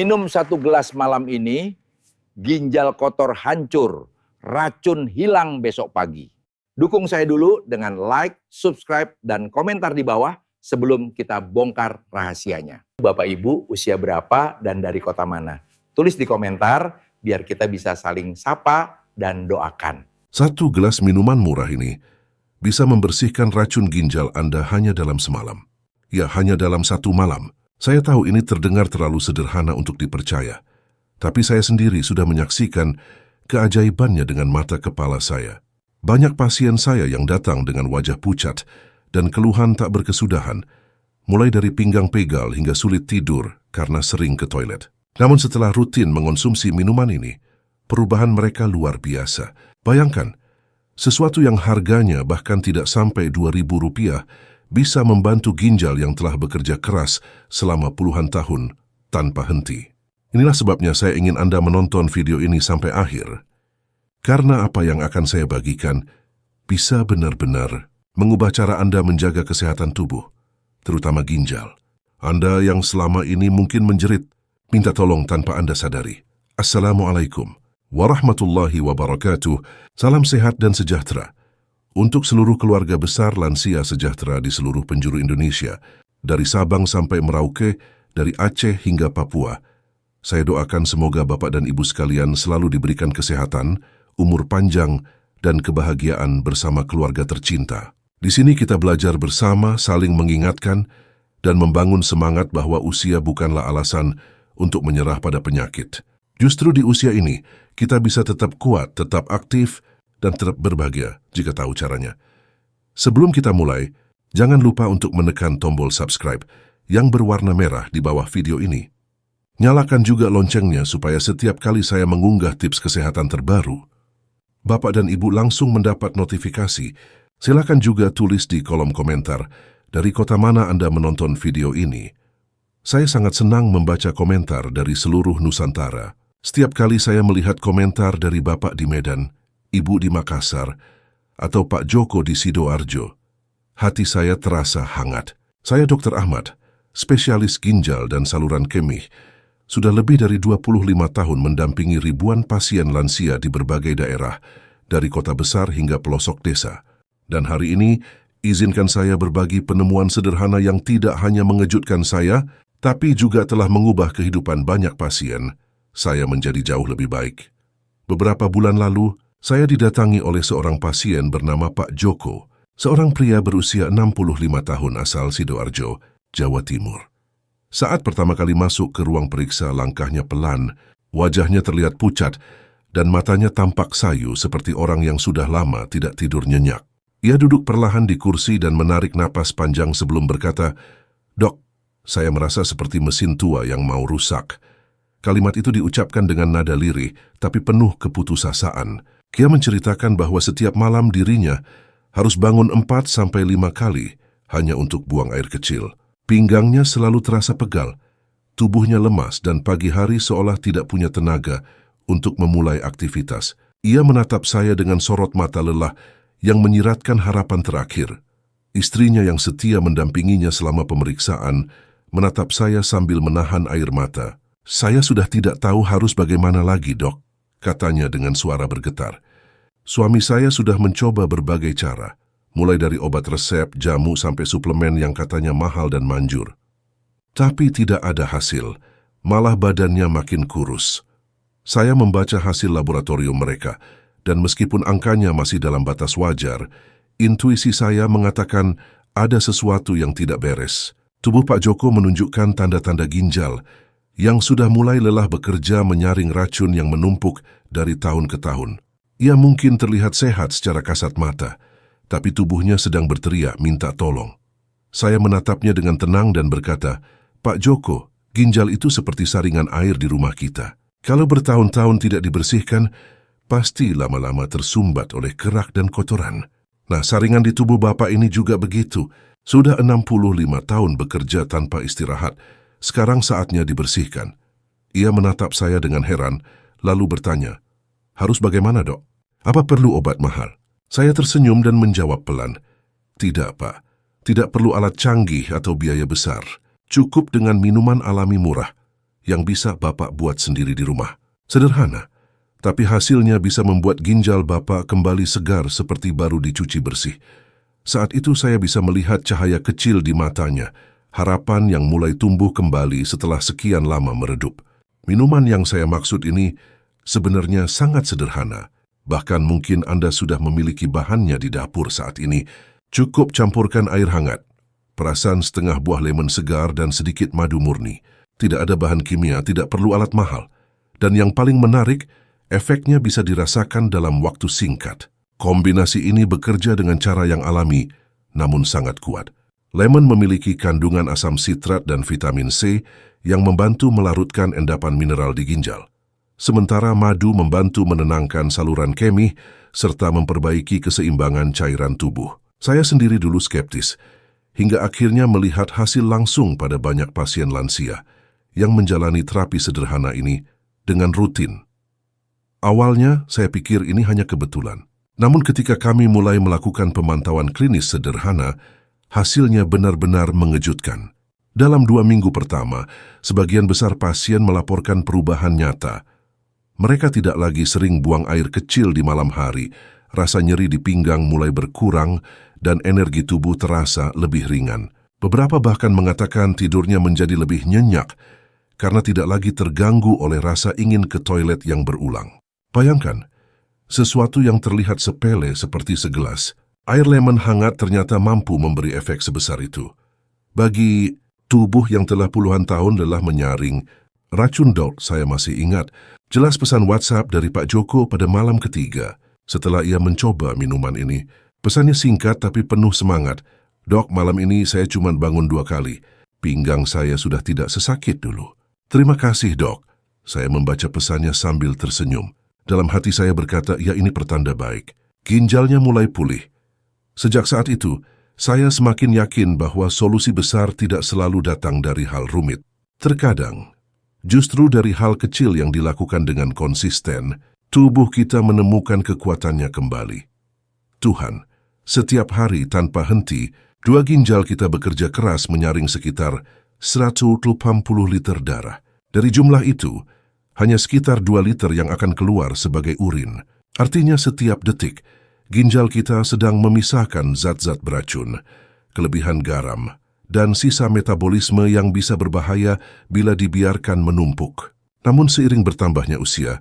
Minum 1 gelas malam ini, ginjal kotor hancur, racun hilang besok pagi. Dukung saya dulu dengan like, subscribe, dan komentar di bawah sebelum kita bongkar rahasianya. Bapak Ibu usia berapa dan dari kota mana? Tulis di komentar biar kita bisa saling sapa dan doakan. 1 gelas minuman murah ini bisa membersihkan racun ginjal Anda hanya dalam semalam. Ya, hanya dalam 1 malam. Saya tahu ini terdengar terlalu sederhana untuk dipercaya. Tapi saya sendiri sudah menyaksikan keajaibannya dengan mata kepala saya. Banyak pasien saya yang datang dengan wajah pucat dan keluhan tak berkesudahan, mulai dari pinggang pegal hingga sulit tidur karena sering ke toilet. Namun setelah rutin mengonsumsi minuman ini, perubahan mereka luar biasa. Bayangkan, sesuatu yang harganya bahkan tidak sampai Rp2.000 bisa membantu ginjal yang telah bekerja keras selama puluhan tahun tanpa henti. Inilah sebabnya saya ingin Anda menonton video ini sampai akhir. Karena apa yang akan saya bagikan bisa benar-benar mengubah cara Anda menjaga kesehatan tubuh, terutama ginjal. Anda yang selama ini mungkin menjerit, minta tolong tanpa Anda sadari. Assalamualaikum warahmatullahi wabarakatuh. Salam sehat dan sejahtera untuk seluruh keluarga besar lansia sejahtera di seluruh penjuru Indonesia, dari Sabang sampai Merauke, dari Aceh hingga Papua. Saya doakan semoga Bapak dan Ibu sekalian selalu diberikan kesehatan, umur panjang, dan kebahagiaan bersama keluarga tercinta. Di sini kita belajar bersama, saling mengingatkan, dan membangun semangat bahwa usia bukanlah alasan untuk menyerah pada penyakit. Justru di usia ini, kita bisa tetap kuat, tetap aktif, dan tetap berbahagia jika tahu caranya. Sebelum kita mulai, jangan lupa untuk menekan tombol subscribe yang berwarna merah di bawah video ini. Nyalakan juga loncengnya supaya setiap kali saya mengunggah tips kesehatan terbaru, Bapak dan Ibu langsung mendapat notifikasi. Silakan juga tulis di kolom komentar dari kota mana Anda menonton video ini. Saya sangat senang membaca komentar dari seluruh Nusantara. Setiap kali saya melihat komentar dari Bapak di Medan, Ibu di Makassar, atau Pak Joko di Sidoarjo, hati saya terasa hangat. Saya Dr. Ahmad, spesialis ginjal dan saluran kemih, sudah lebih dari 25 tahun mendampingi ribuan pasien lansia di berbagai daerah, dari kota besar hingga pelosok desa. Dan hari ini, izinkan saya berbagi penemuan sederhana yang tidak hanya mengejutkan saya, tapi juga telah mengubah kehidupan banyak pasien. Saya menjadi jauh lebih baik. Beberapa bulan lalu, saya didatangi oleh seorang pasien bernama Pak Joko, seorang pria berusia 65 tahun asal Sidoarjo, Jawa Timur. Saat pertama kali masuk ke ruang periksa, langkahnya pelan, wajahnya terlihat pucat, dan matanya tampak sayu seperti orang yang sudah lama tidak tidur nyenyak. Ia duduk perlahan di kursi dan menarik napas panjang sebelum berkata, "Dok, saya merasa seperti mesin tua yang mau rusak." Kalimat itu diucapkan dengan nada lirih, tapi penuh keputusasaan. Dia menceritakan bahwa setiap malam dirinya harus bangun 4-5 kali hanya untuk buang air kecil. Pinggangnya selalu terasa pegal, tubuhnya lemas dan pagi hari seolah tidak punya tenaga untuk memulai aktivitas. Ia menatap saya dengan sorot mata lelah yang menyiratkan harapan terakhir. Istrinya yang setia mendampinginya selama pemeriksaan menatap saya sambil menahan air mata. "Saya sudah tidak tahu harus bagaimana lagi, Dok," katanya dengan suara bergetar. "Suami saya sudah mencoba berbagai cara, mulai dari obat resep, jamu, sampai suplemen yang katanya mahal dan manjur. Tapi tidak ada hasil, malah badannya makin kurus. Saya membaca hasil laboratorium mereka, dan meskipun angkanya masih dalam batas wajar, intuisi saya mengatakan ada sesuatu yang tidak beres." Tubuh Pak Joko menunjukkan tanda-tanda ginjal yang sudah mulai lelah bekerja menyaring racun yang menumpuk dari tahun ke tahun. Ia mungkin terlihat sehat secara kasat mata, tapi tubuhnya sedang berteriak minta tolong. Saya menatapnya dengan tenang dan berkata, "Pak Joko, ginjal itu seperti saringan air di rumah kita. Kalau bertahun-tahun tidak dibersihkan, pasti lama-lama tersumbat oleh kerak dan kotoran. Nah, saringan di tubuh Bapak ini juga begitu. Sudah 65 tahun bekerja tanpa istirahat. Sekarang saatnya dibersihkan." Ia menatap saya dengan heran, lalu bertanya, "Harus bagaimana, Dok? Apa perlu obat mahal?" Saya tersenyum dan menjawab pelan, "Tidak, Pak. Tidak perlu alat canggih atau biaya besar. Cukup dengan minuman alami murah. yang bisa Bapak buat sendiri di rumah. Sederhana, tapi hasilnya bisa membuat ginjal Bapak kembali segar seperti baru dicuci bersih. Saat itu saya bisa melihat cahaya kecil di matanya, harapan yang mulai tumbuh kembali setelah sekian lama meredup. Minuman yang saya maksud ini sebenarnya sangat sederhana. Bahkan mungkin Anda sudah memiliki bahannya di dapur saat ini. Cukup campurkan air hangat, perasan setengah buah lemon segar dan sedikit madu murni. Tidak ada bahan kimia, tidak perlu alat mahal. Dan yang paling menarik, efeknya bisa dirasakan dalam waktu singkat. Kombinasi ini bekerja dengan cara yang alami, namun sangat kuat. Lemon memiliki kandungan asam sitrat dan vitamin C yang membantu melarutkan endapan mineral di ginjal. Sementara madu membantu menenangkan saluran kemih serta memperbaiki keseimbangan cairan tubuh. Saya sendiri dulu skeptis, hingga akhirnya melihat hasil langsung pada banyak pasien lansia yang menjalani terapi sederhana ini dengan rutin. Awalnya saya pikir ini hanya kebetulan. Namun ketika kami mulai melakukan pemantauan klinis sederhana, hasilnya benar-benar mengejutkan. Dalam 2 minggu pertama, sebagian besar pasien melaporkan perubahan nyata. Mereka tidak lagi sering buang air kecil di malam hari, rasa nyeri di pinggang mulai berkurang, dan energi tubuh terasa lebih ringan. Beberapa bahkan mengatakan tidurnya menjadi lebih nyenyak, karena tidak lagi terganggu oleh rasa ingin ke toilet yang berulang. Bayangkan, sesuatu yang terlihat sepele seperti segelas air lemon hangat ternyata mampu memberi efek sebesar itu. Bagi tubuh yang telah puluhan tahun lelah menyaring racun DOT, saya masih ingat jelas pesan WhatsApp dari Pak Joko pada malam ketiga setelah ia mencoba minuman ini. Pesannya singkat tapi penuh semangat. "Dok, malam ini saya cuma bangun 2 kali. Pinggang saya sudah tidak sesakit dulu." "Terima kasih, Dok." Saya membaca pesannya sambil tersenyum. Dalam hati saya berkata, ya ini pertanda baik. Ginjalnya mulai pulih. Sejak saat itu, saya semakin yakin bahwa solusi besar tidak selalu datang dari hal rumit. Terkadang, justru dari hal kecil yang dilakukan dengan konsisten, tubuh kita menemukan kekuatannya kembali. Tuhan, setiap hari tanpa henti, 2 ginjal kita bekerja keras menyaring sekitar 180 liter darah. Dari jumlah itu, hanya sekitar 2 liter yang akan keluar sebagai urin. Artinya setiap detik, ginjal kita sedang memisahkan zat-zat beracun, kelebihan garam, dan sisa metabolisme yang bisa berbahaya bila dibiarkan menumpuk. Namun seiring bertambahnya usia,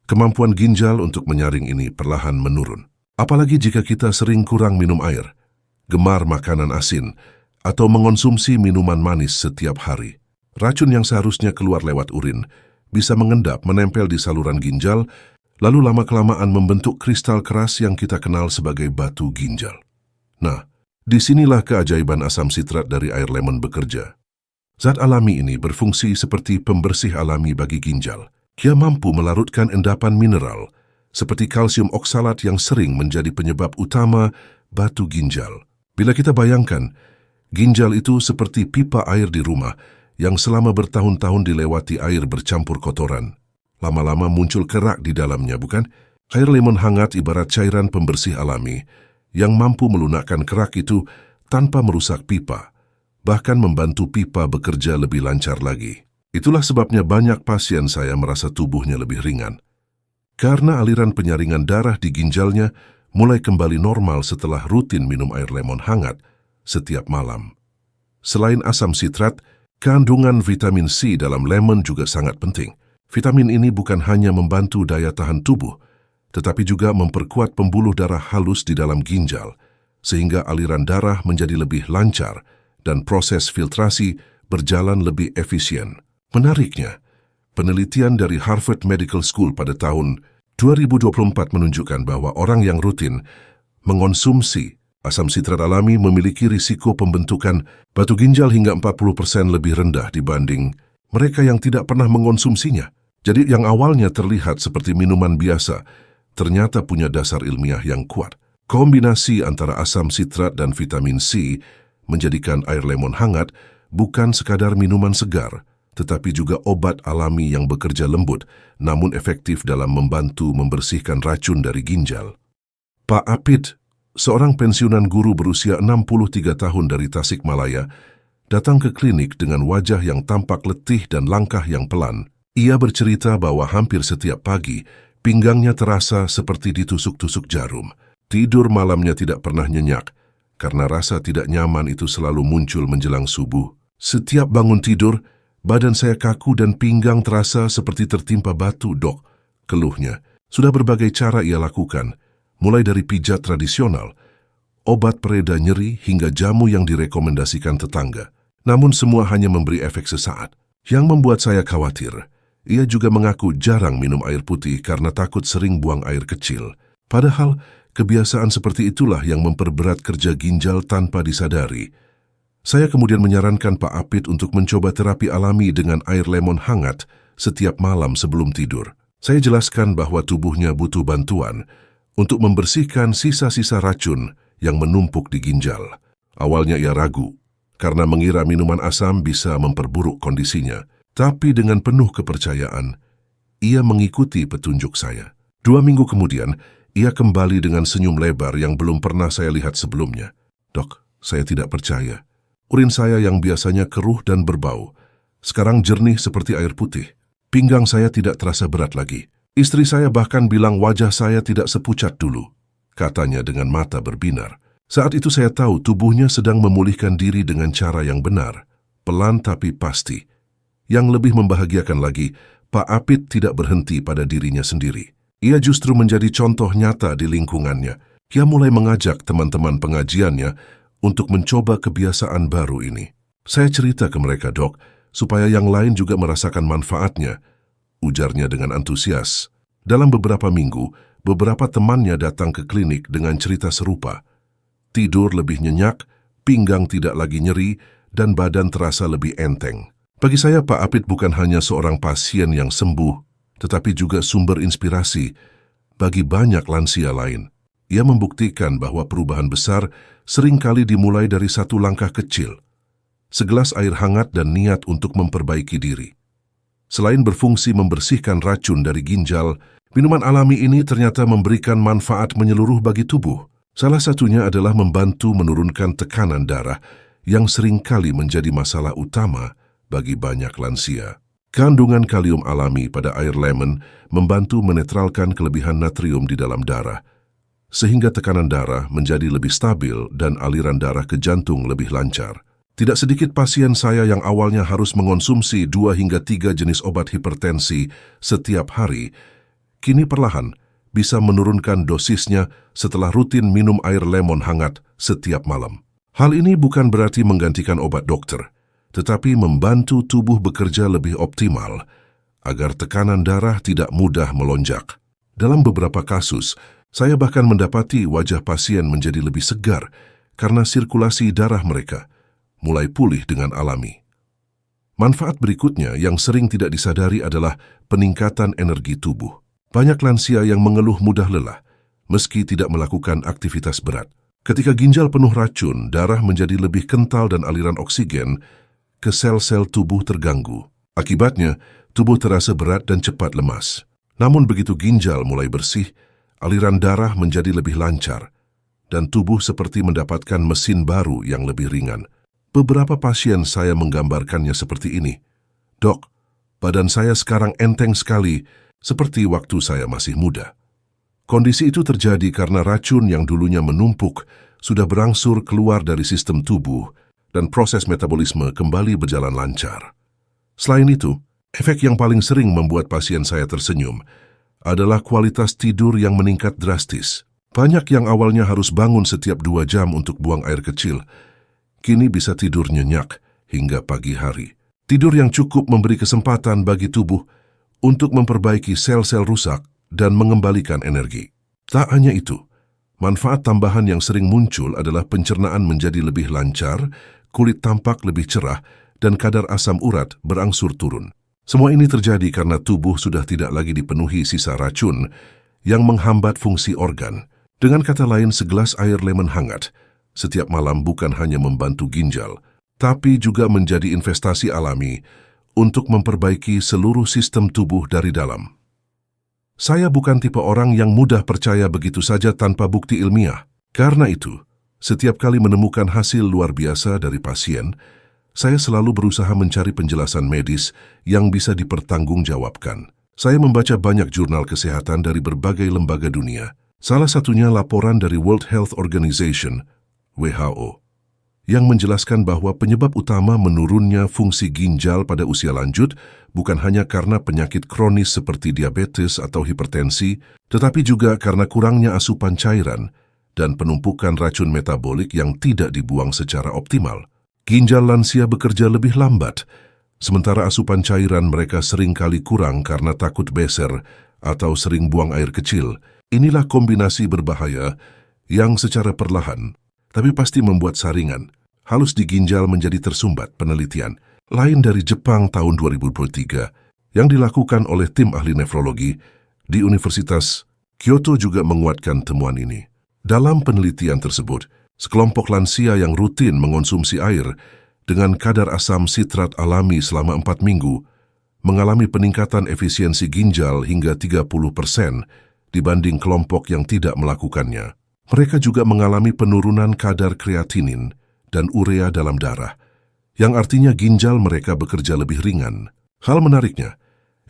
kemampuan ginjal untuk menyaring ini perlahan menurun. Apalagi jika kita sering kurang minum air, gemar makanan asin, atau mengonsumsi minuman manis setiap hari. Racun yang seharusnya keluar lewat urin bisa mengendap menempel di saluran ginjal, lalu lama-kelamaan membentuk kristal keras yang kita kenal sebagai batu ginjal. Nah, disinilah keajaiban asam sitrat dari air lemon bekerja. Zat alami ini berfungsi seperti pembersih alami bagi ginjal. Dia mampu melarutkan endapan mineral, seperti kalsium oksalat yang sering menjadi penyebab utama batu ginjal. Bila kita bayangkan, ginjal itu seperti pipa air di rumah, yang selama bertahun-tahun dilewati air bercampur kotoran. Lama-lama muncul kerak di dalamnya, bukan? Air lemon hangat ibarat cairan pembersih alami yang mampu melunakkan kerak itu tanpa merusak pipa, bahkan membantu pipa bekerja lebih lancar lagi. Itulah sebabnya banyak pasien saya merasa tubuhnya lebih ringan. Karena aliran penyaringan darah di ginjalnya mulai kembali normal setelah rutin minum air lemon hangat setiap malam. Selain asam sitrat, kandungan vitamin C dalam lemon juga sangat penting. Vitamin ini bukan hanya membantu daya tahan tubuh, tetapi juga memperkuat pembuluh darah halus di dalam ginjal, sehingga aliran darah menjadi lebih lancar dan proses filtrasi berjalan lebih efisien. Menariknya, penelitian dari Harvard Medical School pada tahun 2024 menunjukkan bahwa orang yang rutin mengonsumsi asam sitrat alami memiliki risiko pembentukan batu ginjal hingga 40% lebih rendah dibanding mereka yang tidak pernah mengonsumsinya. Jadi yang awalnya terlihat seperti minuman biasa, ternyata punya dasar ilmiah yang kuat. Kombinasi antara asam sitrat dan vitamin C menjadikan air lemon hangat bukan sekadar minuman segar, tetapi juga obat alami yang bekerja lembut, namun efektif dalam membantu membersihkan racun dari ginjal. Pak Apit, seorang pensiunan guru berusia 63 tahun dari Tasikmalaya, datang ke klinik dengan wajah yang tampak letih dan langkah yang pelan. Ia bercerita bahwa hampir setiap pagi, pinggangnya terasa seperti ditusuk-tusuk jarum. Tidur malamnya tidak pernah nyenyak, karena rasa tidak nyaman itu selalu muncul menjelang subuh. Setiap bangun tidur, badan saya kaku dan pinggang terasa seperti tertimpa batu, Dok, keluhnya. Sudah berbagai cara ia lakukan, mulai dari pijat tradisional, obat pereda nyeri hingga jamu yang direkomendasikan tetangga. Namun semua hanya memberi efek sesaat. Yang membuat saya khawatir, ia juga mengaku jarang minum air putih karena takut sering buang air kecil. Padahal, kebiasaan seperti itulah yang memperberat kerja ginjal tanpa disadari. Saya kemudian menyarankan Pak Apit untuk mencoba terapi alami dengan air lemon hangat setiap malam sebelum tidur. Saya jelaskan bahwa tubuhnya butuh bantuan untuk membersihkan sisa-sisa racun yang menumpuk di ginjal. Awalnya ia ragu, karena mengira minuman asam bisa memperburuk kondisinya. Tapi dengan penuh kepercayaan, ia mengikuti petunjuk saya. 2 minggu kemudian, ia kembali dengan senyum lebar yang belum pernah saya lihat sebelumnya. Dok, saya tidak percaya. Urin saya yang biasanya keruh dan berbau, sekarang jernih seperti air putih. Pinggang saya tidak terasa berat lagi. Istri saya bahkan bilang wajah saya tidak sepucat dulu, katanya dengan mata berbinar. Saat itu saya tahu tubuhnya sedang memulihkan diri dengan cara yang benar, pelan tapi pasti. Yang lebih membahagiakan lagi, Pak Apit tidak berhenti pada dirinya sendiri. Ia justru menjadi contoh nyata di lingkungannya. Ia mulai mengajak teman-teman pengajiannya untuk mencoba kebiasaan baru ini. Saya cerita ke mereka, Dok, supaya yang lain juga merasakan manfaatnya, ujarnya dengan antusias. Dalam beberapa minggu, beberapa temannya datang ke klinik dengan cerita serupa. Tidur lebih nyenyak, pinggang tidak lagi nyeri, dan badan terasa lebih enteng. Bagi saya, Pak Apit bukan hanya seorang pasien yang sembuh, tetapi juga sumber inspirasi bagi banyak lansia lain. Ia membuktikan bahwa perubahan besar seringkali dimulai dari satu langkah kecil, segelas air hangat dan niat untuk memperbaiki diri. Selain berfungsi membersihkan racun dari ginjal, minuman alami ini ternyata memberikan manfaat menyeluruh bagi tubuh. Salah satunya adalah membantu menurunkan tekanan darah yang seringkali menjadi masalah utama bagi banyak lansia. Kandungan kalium alami pada air lemon membantu menetralkan kelebihan natrium di dalam darah, sehingga tekanan darah menjadi lebih stabil dan aliran darah ke jantung lebih lancar. Tidak sedikit pasien saya yang awalnya harus mengonsumsi 2 hingga 3 jenis obat hipertensi setiap hari, kini perlahan bisa menurunkan dosisnya setelah rutin minum air lemon hangat setiap malam. Hal ini bukan berarti menggantikan obat dokter, tetapi membantu tubuh bekerja lebih optimal agar tekanan darah tidak mudah melonjak. Dalam beberapa kasus, saya bahkan mendapati wajah pasien menjadi lebih segar karena sirkulasi darah mereka mulai pulih dengan alami. Manfaat berikutnya yang sering tidak disadari adalah peningkatan energi tubuh. Banyak lansia yang mengeluh mudah lelah, meski tidak melakukan aktivitas berat. Ketika ginjal penuh racun, darah menjadi lebih kental dan aliran oksigen ke sel-sel tubuh terganggu. Akibatnya, tubuh terasa berat dan cepat lemas. Namun begitu ginjal mulai bersih, aliran darah menjadi lebih lancar, dan tubuh seperti mendapatkan mesin baru yang lebih ringan. Beberapa pasien saya menggambarkannya seperti ini. Dok, badan saya sekarang enteng sekali, seperti waktu saya masih muda. Kondisi itu terjadi karena racun yang dulunya menumpuk sudah berangsur keluar dari sistem tubuh dan proses metabolisme kembali berjalan lancar. Selain itu, efek yang paling sering membuat pasien saya tersenyum adalah kualitas tidur yang meningkat drastis. Banyak yang awalnya harus bangun setiap 2 jam untuk buang air kecil, kini bisa tidur nyenyak hingga pagi hari. Tidur yang cukup memberi kesempatan bagi tubuh untuk memperbaiki sel-sel rusak dan mengembalikan energi. Tak hanya itu, manfaat tambahan yang sering muncul adalah pencernaan menjadi lebih lancar, kulit tampak lebih cerah, dan kadar asam urat berangsur turun. Semua ini terjadi karena tubuh sudah tidak lagi dipenuhi sisa racun yang menghambat fungsi organ. Dengan kata lain, segelas air lemon hangat setiap malam bukan hanya membantu ginjal, tapi juga menjadi investasi alami untuk memperbaiki seluruh sistem tubuh dari dalam. Saya bukan tipe orang yang mudah percaya begitu saja tanpa bukti ilmiah. Karena itu, setiap kali menemukan hasil luar biasa dari pasien, Saya selalu berusaha mencari penjelasan medis yang bisa dipertanggungjawabkan. Saya membaca banyak jurnal kesehatan dari berbagai lembaga dunia. Salah satunya laporan dari World Health Organization, WHO, yang menjelaskan bahwa penyebab utama menurunnya fungsi ginjal pada usia lanjut bukan hanya karena penyakit kronis seperti diabetes atau hipertensi, tetapi juga karena kurangnya asupan cairan dan penumpukan racun metabolik yang tidak dibuang secara optimal. Ginjal lansia bekerja lebih lambat, sementara asupan cairan mereka sering kali kurang karena takut beser atau sering buang air kecil. Inilah kombinasi berbahaya yang secara perlahan, tapi pasti membuat saringan halus di ginjal menjadi tersumbat. Penelitian lain dari Jepang tahun 2023 yang dilakukan oleh tim ahli nefrologi di Universitas Kyoto juga menguatkan temuan ini. Dalam penelitian tersebut, sekelompok lansia yang rutin mengonsumsi air dengan kadar asam sitrat alami selama 4 minggu mengalami peningkatan efisiensi ginjal hingga 30% dibanding kelompok yang tidak melakukannya. Mereka juga mengalami penurunan kadar kreatinin dan urea dalam darah, yang artinya ginjal mereka bekerja lebih ringan. Hal menariknya,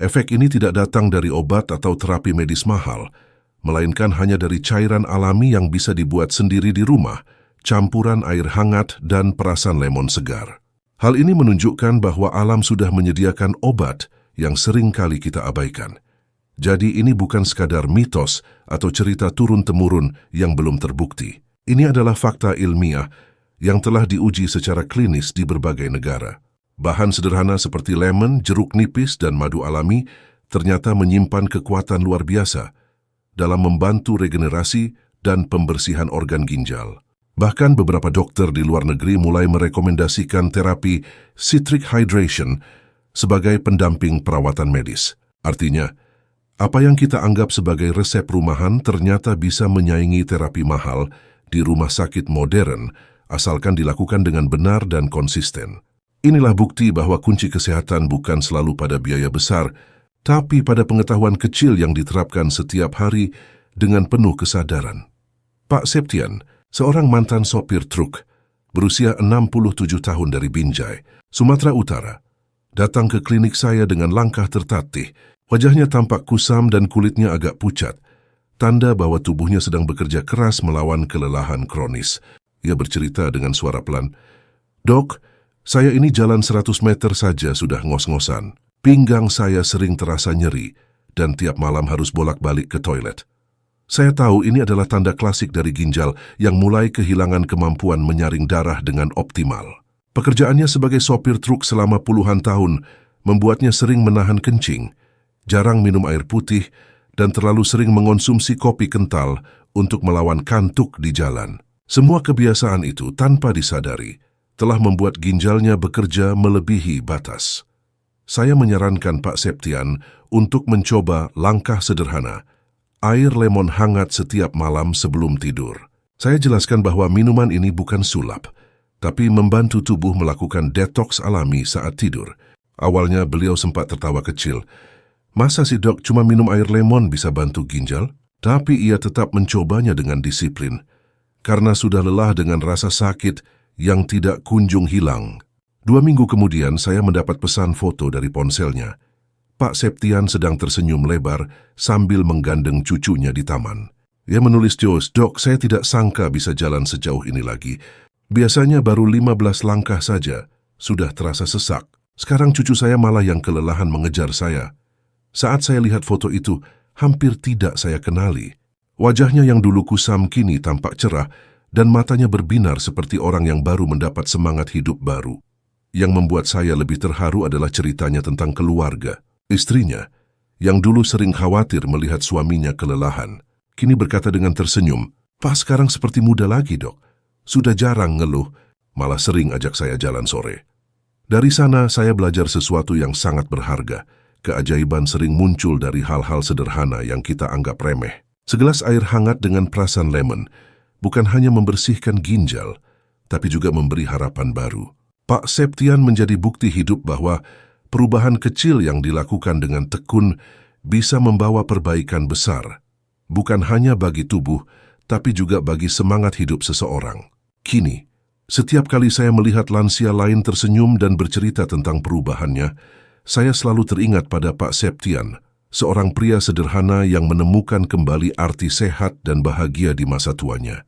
efek ini tidak datang dari obat atau terapi medis mahal, melainkan hanya dari cairan alami yang bisa dibuat sendiri di rumah, campuran air hangat dan perasan lemon segar. Hal ini menunjukkan bahwa alam sudah menyediakan obat yang sering kali kita abaikan. Jadi ini bukan sekadar mitos atau cerita turun-temurun yang belum terbukti. Ini adalah fakta ilmiah yang telah diuji secara klinis di berbagai negara. Bahan sederhana seperti lemon, jeruk nipis, dan madu alami ternyata menyimpan kekuatan luar biasa dalam membantu regenerasi dan pembersihan organ ginjal. Bahkan beberapa dokter di luar negeri mulai merekomendasikan terapi citric hydration sebagai pendamping perawatan medis. Artinya, apa yang kita anggap sebagai resep rumahan ternyata bisa menyaingi terapi mahal di rumah sakit modern asalkan dilakukan dengan benar dan konsisten. Inilah bukti bahwa kunci kesehatan bukan selalu pada biaya besar, tapi pada pengetahuan kecil yang diterapkan setiap hari dengan penuh kesadaran. Pak Septian, seorang mantan sopir truk, berusia 67 tahun dari Binjai, Sumatera Utara, datang ke klinik saya dengan langkah tertatih. Wajahnya tampak kusam dan kulitnya agak pucat, tanda bahwa tubuhnya sedang bekerja keras melawan kelelahan kronis. Ia bercerita dengan suara pelan, "Dok, saya ini jalan 100 meter saja sudah ngos-ngosan. Pinggang saya sering terasa nyeri dan tiap malam harus bolak-balik ke toilet. Saya tahu ini adalah tanda klasik dari ginjal yang mulai kehilangan kemampuan menyaring darah dengan optimal. Pekerjaannya sebagai sopir truk selama puluhan tahun membuatnya sering menahan kencing, jarang minum air putih, dan terlalu sering mengonsumsi kopi kental untuk melawan kantuk di jalan. Semua kebiasaan itu tanpa disadari telah membuat ginjalnya bekerja melebihi batas. Saya menyarankan Pak Septian untuk mencoba langkah sederhana, air lemon hangat setiap malam sebelum tidur. Saya jelaskan bahwa minuman ini bukan sulap, tapi membantu tubuh melakukan detoks alami saat tidur. Awalnya beliau sempat tertawa kecil. Masa sih dok cuma minum air lemon bisa bantu ginjal? Tapi ia tetap mencobanya dengan disiplin, karena sudah lelah dengan rasa sakit yang tidak kunjung hilang. 2 minggu kemudian saya mendapat pesan foto dari ponselnya. Pak Septian sedang tersenyum lebar sambil menggandeng cucunya di taman. Ia menulis joss, "Dok, saya tidak sangka bisa jalan sejauh ini lagi. Biasanya baru 15 langkah saja, sudah terasa sesak. Sekarang cucu saya malah yang kelelahan mengejar saya." Saat saya lihat foto itu, hampir tidak saya kenali. Wajahnya yang dulu kusam kini tampak cerah dan matanya berbinar seperti orang yang baru mendapat semangat hidup baru. Yang membuat saya lebih terharu adalah ceritanya tentang keluarga. Istrinya, yang dulu sering khawatir melihat suaminya kelelahan, kini berkata dengan tersenyum, "Pak sekarang seperti muda lagi dok. Sudah jarang ngeluh, malah sering ajak saya jalan sore." Dari sana saya belajar sesuatu yang sangat berharga. Keajaiban sering muncul dari hal-hal sederhana yang kita anggap remeh. Segelas air hangat dengan perasan lemon bukan hanya membersihkan ginjal, tapi juga memberi harapan baru. Pak Septian menjadi bukti hidup bahwa perubahan kecil yang dilakukan dengan tekun bisa membawa perbaikan besar, bukan hanya bagi tubuh, tapi juga bagi semangat hidup seseorang. Kini, Setiap kali saya melihat lansia lain tersenyum dan bercerita tentang perubahannya, saya selalu teringat pada Pak Septian, seorang pria sederhana yang menemukan kembali arti sehat dan bahagia di masa tuanya.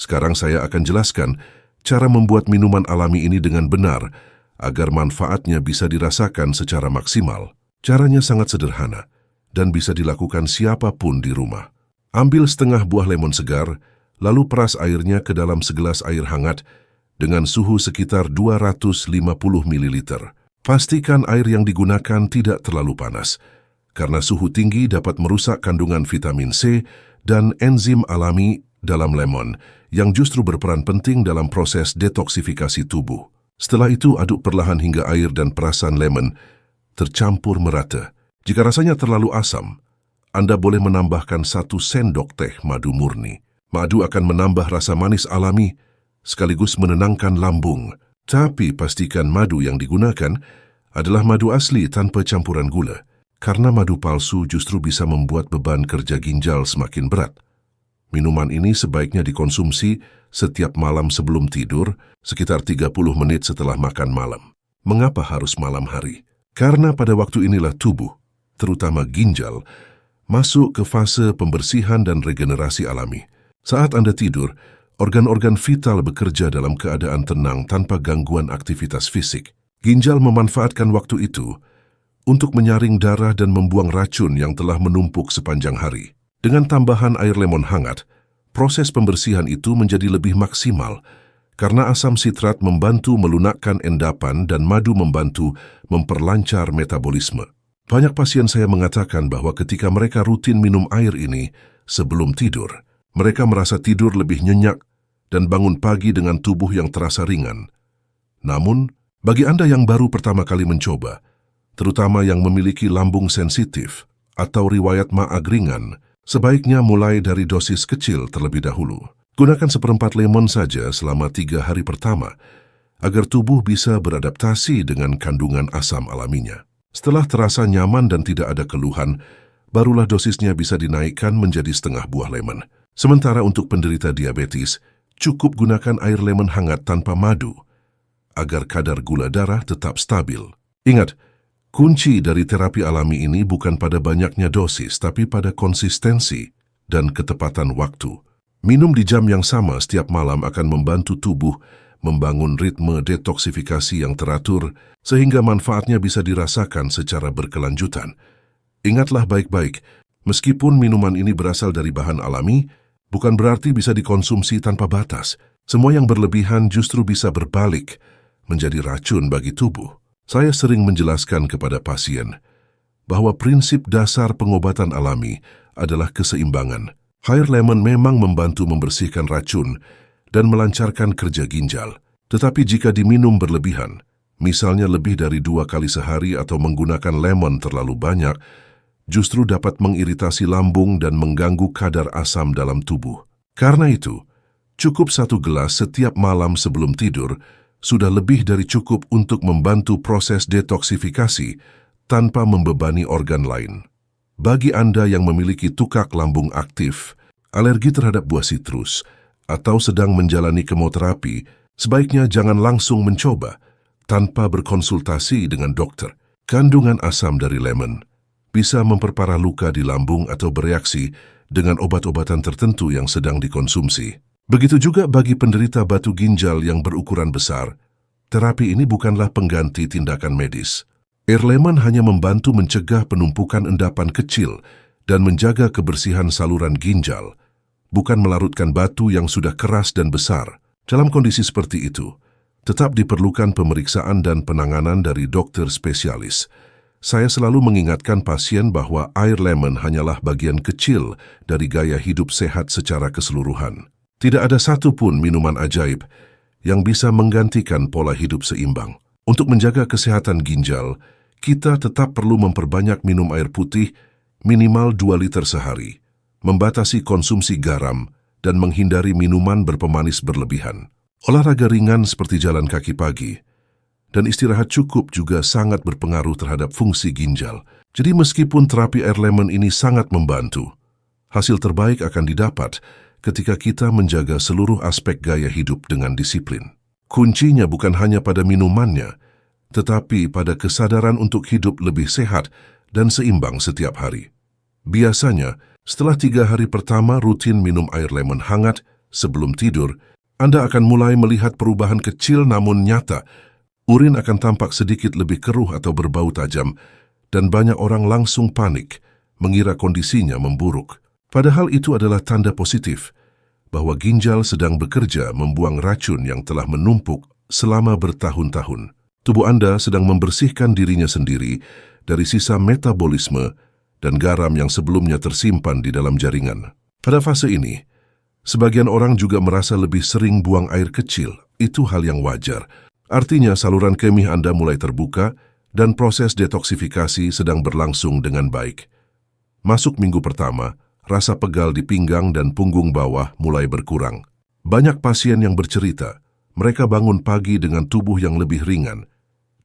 Sekarang saya akan jelaskan cara membuat minuman alami ini dengan benar agar manfaatnya bisa dirasakan secara maksimal. Caranya sangat sederhana dan bisa dilakukan siapapun di rumah. Ambil setengah buah lemon segar, lalu peras airnya ke dalam segelas air hangat dengan suhu sekitar 250 ml. Pastikan air yang digunakan tidak terlalu panas, karena suhu tinggi dapat merusak kandungan vitamin C dan enzim alami dalam lemon yang justru berperan penting dalam proses detoksifikasi tubuh. Setelah itu aduk perlahan hingga air dan perasan lemon tercampur merata. Jika rasanya terlalu asam, Anda boleh menambahkan 1 sendok teh madu murni. Madu akan menambah rasa manis alami sekaligus menenangkan lambung. Tapi pastikan madu yang digunakan adalah madu asli tanpa campuran gula, karena madu palsu justru bisa membuat beban kerja ginjal semakin berat. Minuman ini sebaiknya dikonsumsi setiap malam sebelum tidur, sekitar 30 menit setelah makan malam. Mengapa harus malam hari? Karena pada waktu inilah tubuh, terutama ginjal, masuk ke fase pembersihan dan regenerasi alami. Saat Anda tidur, organ-organ vital bekerja dalam keadaan tenang tanpa gangguan aktivitas fisik. Ginjal memanfaatkan waktu itu untuk menyaring darah dan membuang racun yang telah menumpuk sepanjang hari. Dengan tambahan air lemon hangat, proses pembersihan itu menjadi lebih maksimal karena asam sitrat membantu melunakkan endapan dan madu membantu memperlancar metabolisme. Banyak pasien saya mengatakan bahwa ketika mereka rutin minum air ini sebelum tidur, mereka merasa tidur lebih nyenyak dan bangun pagi dengan tubuh yang terasa ringan. Namun, bagi Anda yang baru pertama kali mencoba, terutama yang memiliki lambung sensitif atau riwayat maag ringan, sebaiknya mulai dari dosis kecil terlebih dahulu. Gunakan 1/4 lemon saja selama 3 hari pertama, agar tubuh bisa beradaptasi dengan kandungan asam alaminya. Setelah terasa nyaman dan tidak ada keluhan, barulah dosisnya bisa dinaikkan menjadi setengah buah lemon. Sementara untuk penderita diabetes, cukup gunakan air lemon hangat tanpa madu, agar kadar gula darah tetap stabil. Ingat, kunci dari terapi alami ini bukan pada banyaknya dosis, tapi pada konsistensi dan ketepatan waktu. Minum di jam yang sama setiap malam akan membantu tubuh membangun ritme detoksifikasi yang teratur, sehingga manfaatnya bisa dirasakan secara berkelanjutan. Ingatlah baik-baik, meskipun minuman ini berasal dari bahan alami, bukan berarti bisa dikonsumsi tanpa batas. Semua yang berlebihan justru bisa berbalik menjadi racun bagi tubuh. Saya sering menjelaskan kepada pasien bahwa prinsip dasar pengobatan alami adalah keseimbangan. Air lemon memang membantu membersihkan racun dan melancarkan kerja ginjal. Tetapi jika diminum berlebihan, misalnya lebih dari 2 kali sehari atau menggunakan lemon terlalu banyak, justru dapat mengiritasi lambung dan mengganggu kadar asam dalam tubuh. Karena itu, cukup 1 gelas setiap malam sebelum tidur sudah lebih dari cukup untuk membantu proses detoksifikasi tanpa membebani organ lain. Bagi Anda yang memiliki tukak lambung aktif, alergi terhadap buah sitrus, atau sedang menjalani kemoterapi, sebaiknya jangan langsung mencoba tanpa berkonsultasi dengan dokter. Kandungan asam dari lemon bisa memperparah luka di lambung atau bereaksi dengan obat-obatan tertentu yang sedang dikonsumsi. Begitu juga bagi penderita batu ginjal yang berukuran besar, terapi ini bukanlah pengganti tindakan medis. Air lemon hanya membantu mencegah penumpukan endapan kecil dan menjaga kebersihan saluran ginjal, bukan melarutkan batu yang sudah keras dan besar. Dalam kondisi seperti itu, tetap diperlukan pemeriksaan dan penanganan dari dokter spesialis. Saya selalu mengingatkan pasien bahwa air lemon hanyalah bagian kecil dari gaya hidup sehat secara keseluruhan. Tidak ada satupun minuman ajaib yang bisa menggantikan pola hidup seimbang. Untuk menjaga kesehatan ginjal, kita tetap perlu memperbanyak minum air putih minimal 2 liter sehari, membatasi konsumsi garam, dan menghindari minuman berpemanis berlebihan. Olahraga ringan seperti jalan kaki pagi dan istirahat cukup juga sangat berpengaruh terhadap fungsi ginjal. Jadi meskipun terapi air lemon ini sangat membantu, hasil terbaik akan didapat ketika kita menjaga seluruh aspek gaya hidup dengan disiplin. Kuncinya bukan hanya pada minumannya, tetapi pada kesadaran untuk hidup lebih sehat dan seimbang setiap hari. Biasanya, setelah 3 hari pertama rutin minum air lemon hangat sebelum tidur, Anda akan mulai melihat perubahan kecil namun nyata. Urin akan tampak sedikit lebih keruh atau berbau tajam, dan banyak orang langsung panik, mengira kondisinya memburuk. Padahal itu adalah tanda positif, bahwa ginjal sedang bekerja membuang racun yang telah menumpuk selama bertahun-tahun. Tubuh Anda sedang membersihkan dirinya sendiri dari sisa metabolisme dan garam yang sebelumnya tersimpan di dalam jaringan. Pada fase ini, sebagian orang juga merasa lebih sering buang air kecil. Itu hal yang wajar. Artinya saluran kemih Anda mulai terbuka dan proses detoksifikasi sedang berlangsung dengan baik. Masuk minggu pertama, rasa pegal di pinggang dan punggung bawah mulai berkurang. Banyak pasien yang bercerita, mereka bangun pagi dengan tubuh yang lebih ringan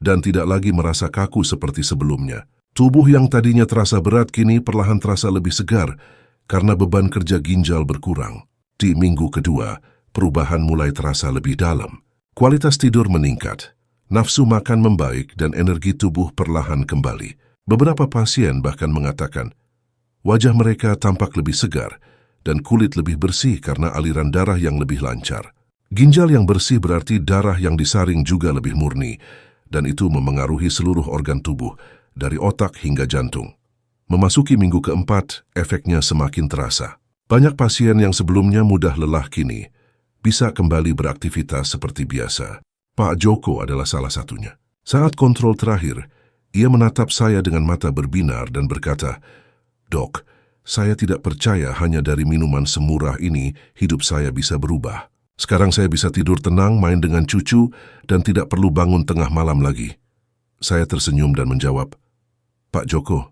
dan tidak lagi merasa kaku seperti sebelumnya. Tubuh yang tadinya terasa berat kini perlahan terasa lebih segar karena beban kerja ginjal berkurang. Di minggu kedua, perubahan mulai terasa lebih dalam. Kualitas tidur meningkat, nafsu makan membaik dan energi tubuh perlahan kembali. Beberapa pasien bahkan mengatakan, wajah mereka tampak lebih segar dan kulit lebih bersih karena aliran darah yang lebih lancar. Ginjal yang bersih berarti darah yang disaring juga lebih murni, dan itu memengaruhi seluruh organ tubuh, dari otak hingga jantung. Memasuki minggu keempat, efeknya semakin terasa. Banyak pasien yang sebelumnya mudah lelah kini bisa kembali beraktivitas seperti biasa. Pak Joko adalah salah satunya. Saat kontrol terakhir, ia menatap saya dengan mata berbinar dan berkata, "Dok, saya tidak percaya hanya dari minuman semurah ini hidup saya bisa berubah. Sekarang saya bisa tidur tenang, main dengan cucu, dan tidak perlu bangun tengah malam lagi." Saya tersenyum dan menjawab, "Pak Joko,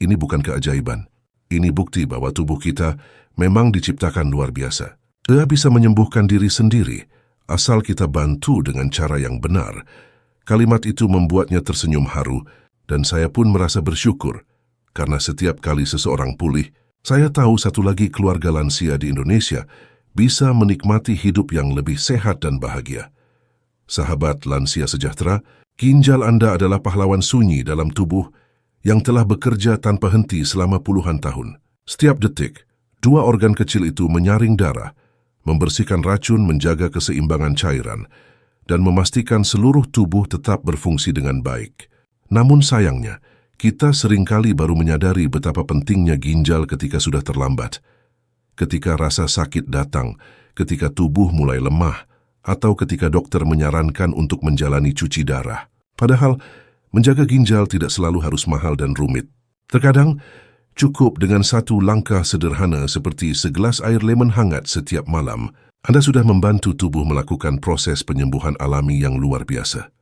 ini bukan keajaiban. Ini bukti bahwa tubuh kita memang diciptakan luar biasa. Dia bisa menyembuhkan diri sendiri, asal kita bantu dengan cara yang benar." Kalimat itu membuatnya tersenyum haru, dan saya pun merasa bersyukur, karena setiap kali seseorang pulih, saya tahu satu lagi keluarga lansia di Indonesia bisa menikmati hidup yang lebih sehat dan bahagia. Sahabat lansia sejahtera, ginjal Anda adalah pahlawan sunyi dalam tubuh yang telah bekerja tanpa henti selama puluhan tahun. Setiap detik, 2 organ kecil itu menyaring darah, membersihkan racun, menjaga keseimbangan cairan, dan memastikan seluruh tubuh tetap berfungsi dengan baik. Namun sayangnya, kita seringkali baru menyadari betapa pentingnya ginjal ketika sudah terlambat. Ketika rasa sakit datang, ketika tubuh mulai lemah, atau ketika dokter menyarankan untuk menjalani cuci darah. Padahal, menjaga ginjal tidak selalu harus mahal dan rumit. Terkadang, cukup dengan satu langkah sederhana seperti segelas air lemon hangat setiap malam, Anda sudah membantu tubuh melakukan proses penyembuhan alami yang luar biasa.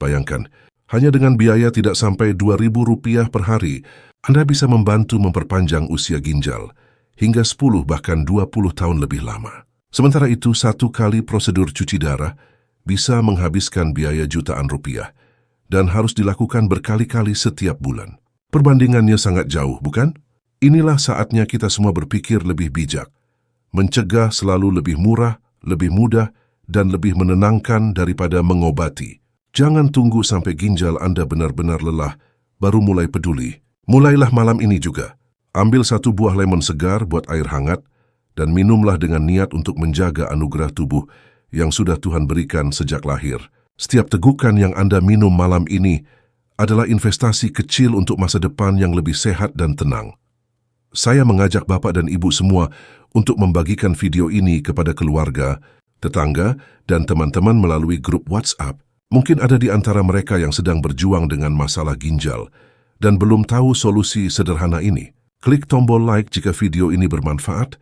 Bayangkan, hanya dengan biaya tidak sampai Rp2.000 per hari, Anda bisa membantu memperpanjang usia ginjal hingga 10 bahkan 20 tahun lebih lama. Sementara itu, 1 kali prosedur cuci darah bisa menghabiskan biaya jutaan rupiah dan harus dilakukan berkali-kali setiap bulan. Perbandingannya sangat jauh, bukan? Inilah saatnya kita semua berpikir lebih bijak. Mencegah selalu lebih murah, lebih mudah, dan lebih menenangkan daripada mengobati. Jangan tunggu sampai ginjal Anda benar-benar lelah, baru mulai peduli. Mulailah malam ini juga. Ambil 1 buah lemon segar buat air hangat, dan minumlah dengan niat untuk menjaga anugerah tubuh yang sudah Tuhan berikan sejak lahir. Setiap tegukan yang Anda minum malam ini adalah investasi kecil untuk masa depan yang lebih sehat dan tenang. Saya mengajak Bapak dan Ibu semua untuk membagikan video ini kepada keluarga, tetangga, dan teman-teman melalui grup WhatsApp. Mungkin ada di antara mereka yang sedang berjuang dengan masalah ginjal dan belum tahu solusi sederhana ini. Klik tombol like jika video ini bermanfaat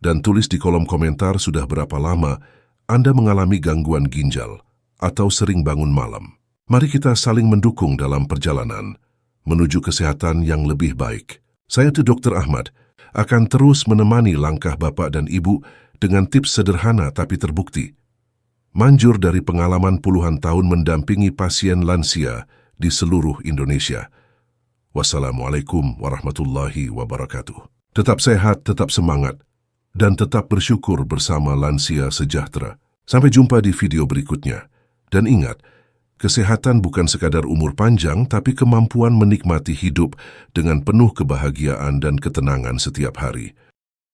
dan tulis di kolom komentar sudah berapa lama Anda mengalami gangguan ginjal atau sering bangun malam. Mari kita saling mendukung dalam perjalanan menuju kesehatan yang lebih baik. Saya Dr. Ahmad akan terus menemani langkah Bapak dan Ibu dengan tips sederhana tapi terbukti. Manjur dari pengalaman puluhan tahun mendampingi pasien lansia di seluruh Indonesia. Wassalamualaikum warahmatullahi wabarakatuh. Tetap sehat, tetap semangat, dan tetap bersyukur bersama Lansia Sejahtera. Sampai jumpa di video berikutnya. Dan ingat, kesehatan bukan sekadar umur panjang, tapi kemampuan menikmati hidup dengan penuh kebahagiaan dan ketenangan setiap hari.